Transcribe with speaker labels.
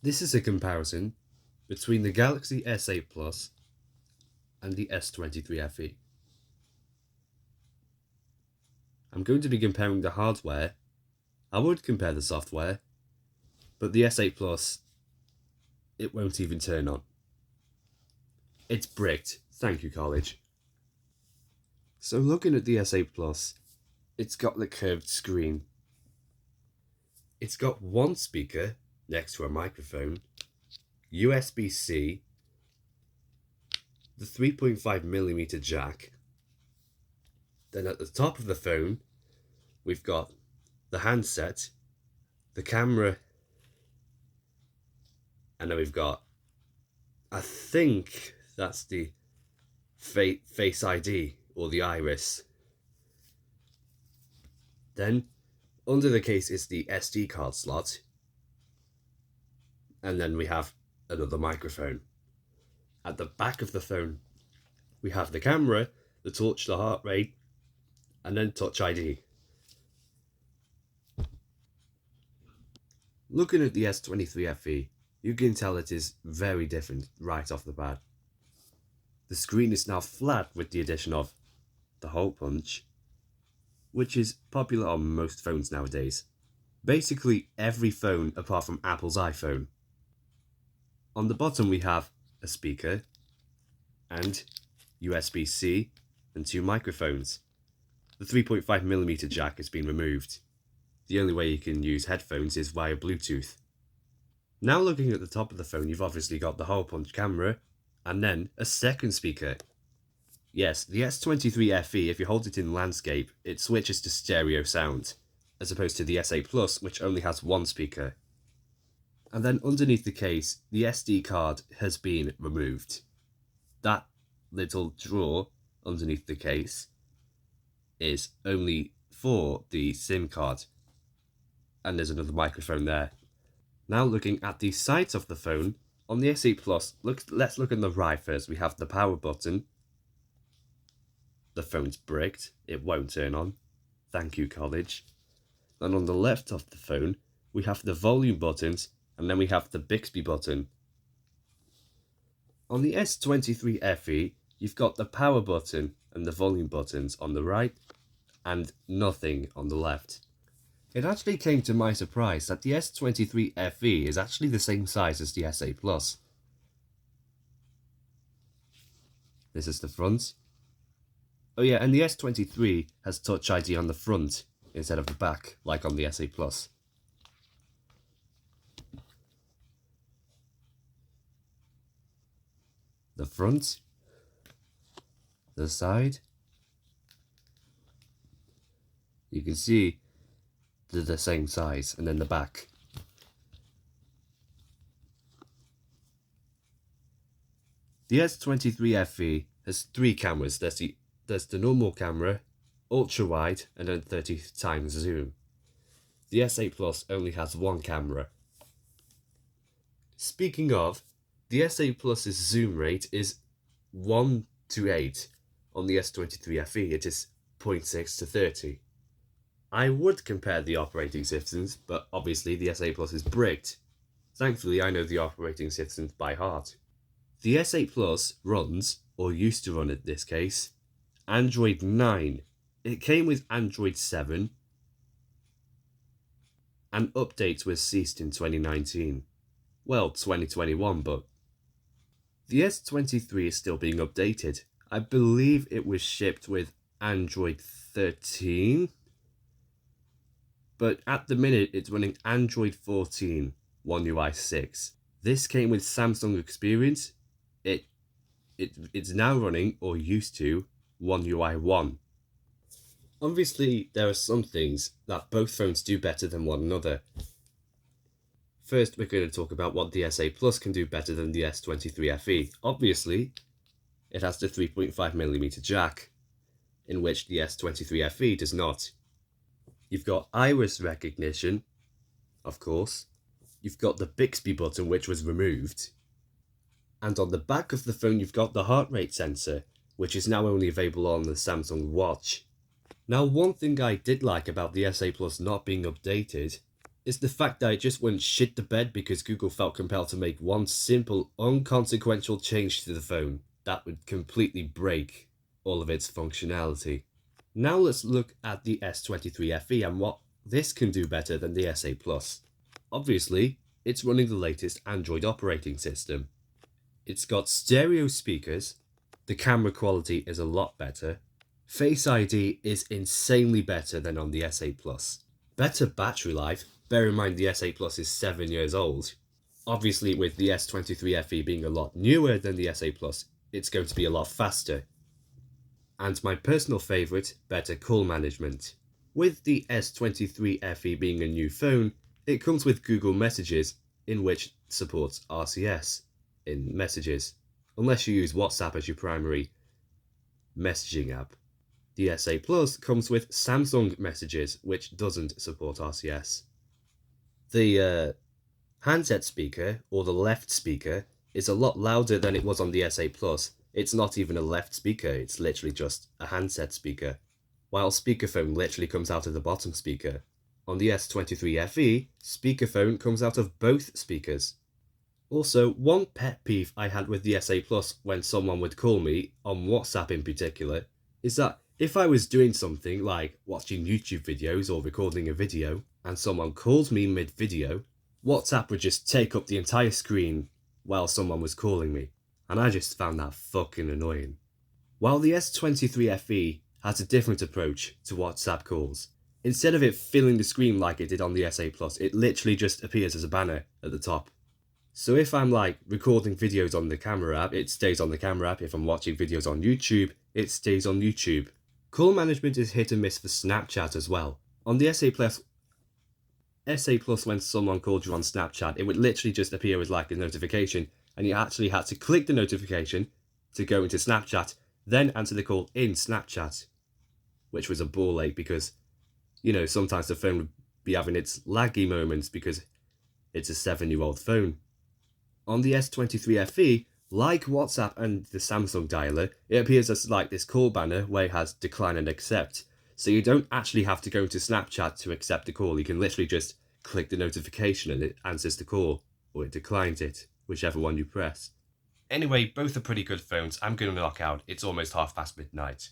Speaker 1: This is a comparison between the Galaxy S8 Plus and the S23 FE. I'm going to be comparing the hardware. I would compare the software, but the S8 Plus, it won't even turn on. It's bricked. Thank you, college. So looking at the S8 Plus, it's got the curved screen. It's got one speaker next to a microphone, USB-C, the 3.5mm jack. Then at the top of the phone, we've got the handset, the camera, and then we've got, I think that's the Face ID or the iris. Then under the case is the SD card slot, and then we have another microphone. At the back of the phone, we have the camera, the touch, the heart rate, and then Touch ID. Looking at the S23 FE, you can tell it is very different right off the bat. The screen is now flat with the addition of the hole punch, which is popular on most phones nowadays. Basically every phone apart from Apple's iPhone. On the bottom we have a speaker and USB-C and two microphones. The 3.5mm jack has been removed. The only way you can use headphones is via Bluetooth. Now looking at the top of the phone, you've obviously got the hole punch camera and then a second speaker. Yes, the S23 FE, if you hold it in landscape, it switches to stereo sound, as opposed to the S8 Plus, which only has one speaker. And then underneath the case, the SD card has been removed. That little drawer underneath the case is only for the SIM card. And there's another microphone there. Now looking at the sides of the phone, on the S8 Plus, let's look on the right first. We have the power button. The phone's bricked, it won't turn on. Thank you, college. And on the left of the phone, we have the volume buttons, and then we have the Bixby button. On the S23 FE, you've got the power button and the volume buttons on the right, and nothing on the left. It actually came to my surprise that the S23 FE is actually the same size as the S8 Plus. This is the front. Oh yeah, and the S23 has Touch ID on the front instead of the back, like on the S8 Plus. The front, the side, you can see they're the same size, and then the back. The S23 FE has three cameras. There's the normal camera, ultra wide, and then 30 times zoom. The S8 Plus only has one camera. Speaking of, the S8 Plus's zoom rate is 1 to 8. On the S23 FE, it is 0.6 to 30. I would compare the operating systems, but obviously the S8 Plus is bricked. Thankfully, I know the operating systems by heart. The S8 Plus runs, or used to run in this case, Android 9. It came with Android 7, and updates were ceased in 2019. Well, 2021, but the S23 is still being updated. I believe it was shipped with Android 13, but at the minute it's running Android 14, One UI 6. This came with Samsung Experience. It's now running, or used to, One UI 1. Obviously, there are some things that both phones do better than one another. First, we're going to talk about what the S8 Plus can do better than the S23 FE. Obviously, it has the 3.5mm jack, in which the S23 FE does not. You've got iris recognition, of course. You've got the Bixby button, which was removed. And on the back of the phone, you've got the heart rate sensor, which is now only available on the Samsung Watch. Now, one thing I did like about the S8 Plus not being updated is the fact that it just wouldn't shit the bed because Google felt compelled to make one simple, inconsequential change to the phone that would completely break all of its functionality. Now let's look at the S23 FE and what this can do better than the SA Plus. Obviously, it's running the latest Android operating system. It's got stereo speakers, the camera quality is a lot better, Face ID is insanely better than on the SA Plus. Better battery life, bear in mind the SA Plus is 7 years old. Obviously with the S23 FE being a lot newer than the SA Plus, it's going to be a lot faster. And my personal favourite, better call management. With the S23 FE being a new phone, it comes with Google Messages, in which supports RCS in messages, unless you use WhatsApp as your primary messaging app. The SA Plus comes with Samsung Messages, which doesn't support RCS. The handset speaker, or the left speaker, is a lot louder than it was on the SA Plus. It's not even a left speaker, it's literally just a handset speaker, while speakerphone literally comes out of the bottom speaker. On the S23 FE, speakerphone comes out of both speakers. Also, one pet peeve I had with the SA Plus when someone would call me, on WhatsApp in particular, is that if I was doing something like watching YouTube videos or recording a video, and someone calls me mid-video, WhatsApp would just take up the entire screen while someone was calling me, and I just found that fucking annoying. While the S23 FE has a different approach to WhatsApp calls, instead of it filling the screen like it did on the SA Plus, it literally just appears as a banner at the top. So if I'm like recording videos on the camera app, it stays on the camera app. If I'm watching videos on YouTube, it stays on YouTube. Call management is hit and miss for Snapchat as well. On the SA Plus, when someone called you on Snapchat, it would literally just appear as like a notification, and you actually had to click the notification to go into Snapchat, then answer the call in Snapchat, which was a ball ache because, you know, sometimes the phone would be having its laggy moments because it's a 7-year-old phone. On the S23 FE, like WhatsApp and the Samsung dialer, it appears as like this call banner where it has decline and accept. So you don't actually have to go into Snapchat to accept the call. You can literally just click the notification and it answers the call, or it declines it, whichever one you press. Anyway, both are pretty good phones. I'm going to knock out. It's almost midnight.